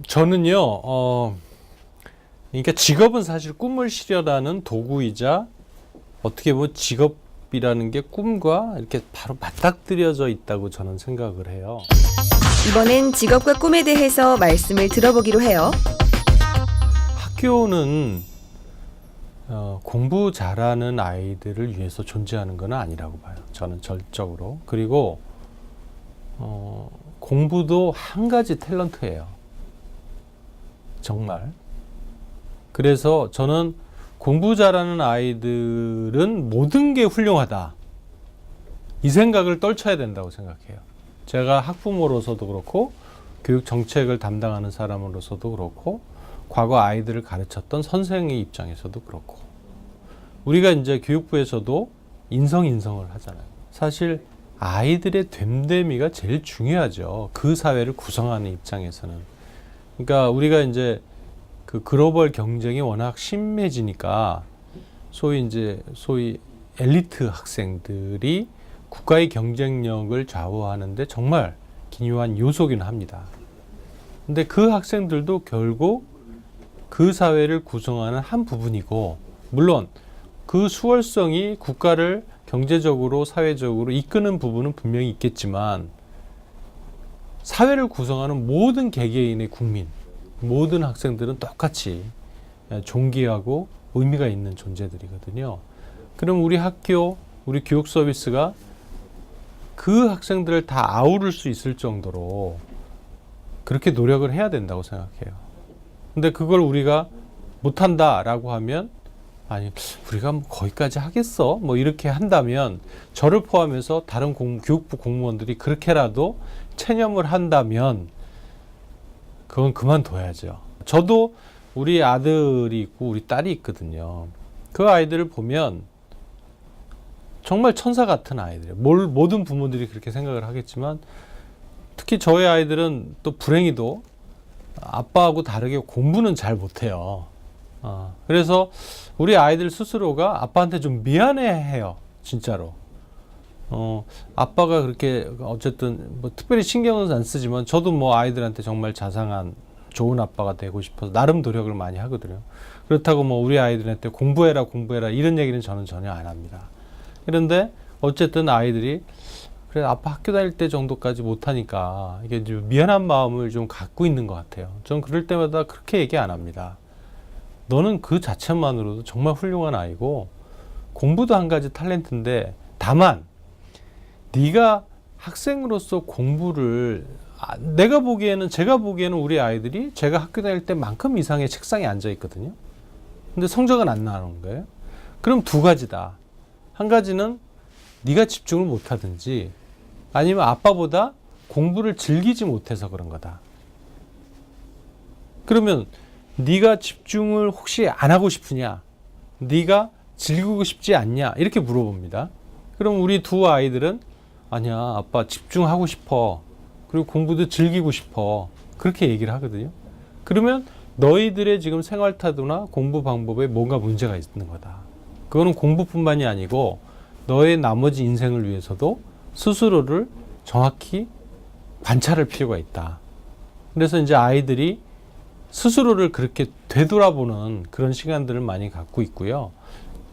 저는요, 그러니까 직업은 사실 꿈을 실현하는 도구이자 어떻게 보면 직업이라는 게 꿈과 이렇게 바로 맞닥뜨려져 있다고 저는 생각을 해요. 이번엔 직업과 꿈에 대해서 말씀을 들어보기로 해요. 학교는 공부 잘하는 아이들을 위해서 존재하는 건 아니라고 봐요. 저는 절적으로. 그리고 공부도 한 가지 탤런트예요. 정말. 그래서 저는 공부 잘하는 아이들은 모든 게 훌륭하다. 이 생각을 떨쳐야 된다고 생각해요. 제가 학부모로서도 그렇고 교육 정책을 담당하는 사람으로서도 그렇고 과거 아이들을 가르쳤던 선생의 입장에서도 그렇고 우리가 이제 교육부에서도 인성을 하잖아요. 사실 아이들의 됨됨이가 제일 중요하죠. 그 사회를 구성하는 입장에서는. 그러니까 우리가 이제 그 글로벌 경쟁이 워낙 심해지니까 소위 엘리트 학생들이 국가의 경쟁력을 좌우하는데 정말 기묘한 요소긴 합니다. 근데 그 학생들도 결국 그 사회를 구성하는 한 부분이고, 물론 그 수월성이 국가를 경제적으로, 사회적으로 이끄는 부분은 분명히 있겠지만, 사회를 구성하는 모든 개개인의 국민, 모든 학생들은 똑같이 존귀하고 의미가 있는 존재들이거든요. 그럼 우리 학교, 우리 교육 서비스가 그 학생들을 다 아우를 수 있을 정도로 그렇게 노력을 해야 된다고 생각해요. 근데 그걸 우리가 못한다라고 하면, 아니, 우리가 뭐 거기까지 하겠어? 뭐 이렇게 한다면, 저를 포함해서 다른 교육부 공무원들이 그렇게라도 체념을 한다면, 그건 그만둬야죠. 저도 우리 아들이 있고 우리 딸이 있거든요. 그 아이들을 보면 정말 천사 같은 아이들이에요. 모든 부모들이 그렇게 생각을 하겠지만, 특히 저희 아이들은 또 불행히도 아빠하고 다르게 공부는 잘 못해요. 그래서 우리 아이들 스스로가 아빠한테 좀 미안해해요. 진짜로. 아빠가 그렇게 어쨌든 뭐 특별히 신경은 안 쓰지만 저도 뭐 아이들한테 정말 자상한 좋은 아빠가 되고 싶어서 나름 노력을 많이 하거든요. 그렇다고 뭐 우리 아이들한테 공부해라 이런 얘기는 저는 전혀 안 합니다. 그런데 어쨌든 아이들이 그래 아빠 학교 다닐 때 정도까지 못하니까 이게 좀 미안한 마음을 좀 갖고 있는 것 같아요. 전 그럴 때마다 그렇게 얘기 안 합니다. 너는 그 자체만으로도 정말 훌륭한 아이고 공부도 한 가지 탤런트인데, 다만 네가 학생으로서 공부를 제가 보기에는 우리 아이들이 제가 학교 다닐 때만큼 이상의 책상에 앉아 있거든요. 근데 성적은 안 나오는 거예요. 그럼 두 가지다. 한 가지는 네가 집중을 못하든지 아니면 아빠보다 공부를 즐기지 못해서 그런 거다. 그러면 네가 집중을 혹시 안 하고 싶으냐? 네가 즐기고 싶지 않냐? 이렇게 물어봅니다. 그럼 우리 두 아이들은 아니야, 아빠 집중하고 싶어. 그리고 공부도 즐기고 싶어. 그렇게 얘기를 하거든요. 그러면 너희들의 지금 생활 태도나 공부 방법에 뭔가 문제가 있는 거다. 그거는 공부뿐만이 아니고 너의 나머지 인생을 위해서도 스스로를 정확히 관찰할 필요가 있다. 그래서 이제 아이들이 스스로를 그렇게 되돌아보는 그런 시간들을 많이 갖고 있고요.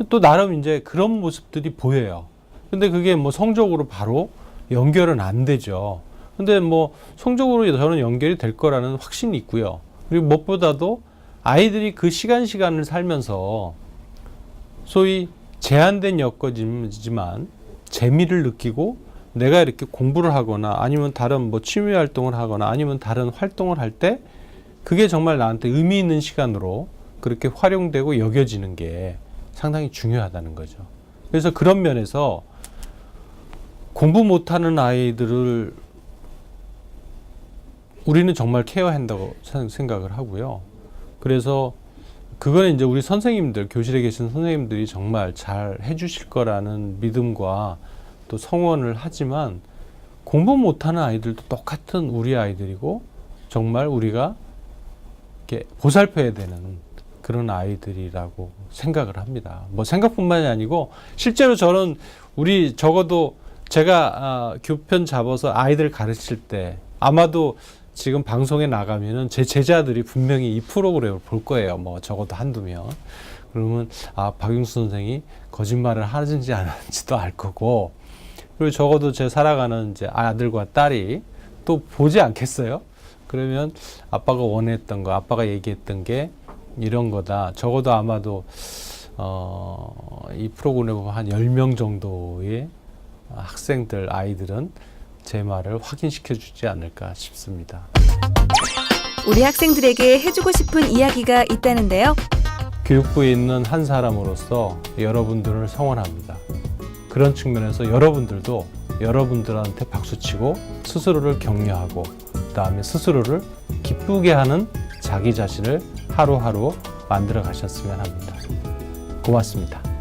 또 나름 이제 그런 모습들이 보여요. 근데 그게 뭐 성적으로 바로 연결은 안 되죠. 근데 뭐 성적으로 저는 연결이 될 거라는 확신이 있고요. 그리고 무엇보다도 아이들이 그 시간을 살면서 소위 제한된 여건이지만 재미를 느끼고 내가 이렇게 공부를 하거나 아니면 다른 뭐 취미 활동을 하거나 아니면 다른 활동을 할 때 그게 정말 나한테 의미 있는 시간으로 그렇게 활용되고 여겨지는 게 상당히 중요하다는 거죠. 그래서 그런 면에서 공부 못하는 아이들을 우리는 정말 케어한다고 생각을 하고요. 그래서 그거는 이제 우리 선생님들, 교실에 계신 선생님들이 정말 잘 해주실 거라는 믿음과 또 성원을 하지만, 공부 못하는 아이들도 똑같은 우리 아이들이고 정말 우리가 이렇게 보살펴야 되는 그런 아이들이라고 생각을 합니다. 뭐 생각뿐만이 아니고 실제로 저는 적어도 제가 교편 잡아서 아이들 가르칠 때 아마도 지금 방송에 나가면은 제 제자들이 분명히 이 프로그램을 볼 거예요. 뭐 적어도 한두 명. 그러면 박용수 선생이 거짓말을 하는지 안 하는지도 알 거고, 그리고 적어도 제 살아가는 이제 아들과 딸이 또 보지 않겠어요? 그러면 아빠가 원했던 거, 아빠가 얘기했던 게 이런 거다. 적어도 아마도 이 프로그램에 보면 한 10명 정도의 학생들, 아이들은 제 말을 확인시켜 주지 않을까 싶습니다. 우리 학생들에게 해주고 싶은 이야기가 있다는데요. 교육부에 있는 한 사람으로서 여러분들을 성원합니다. 그런 측면에서 여러분들도 여러분들한테 박수치고 스스로를 격려하고 그다음에 스스로를 기쁘게 하는 자기 자신을 하루하루 만들어 가셨으면 합니다. 고맙습니다.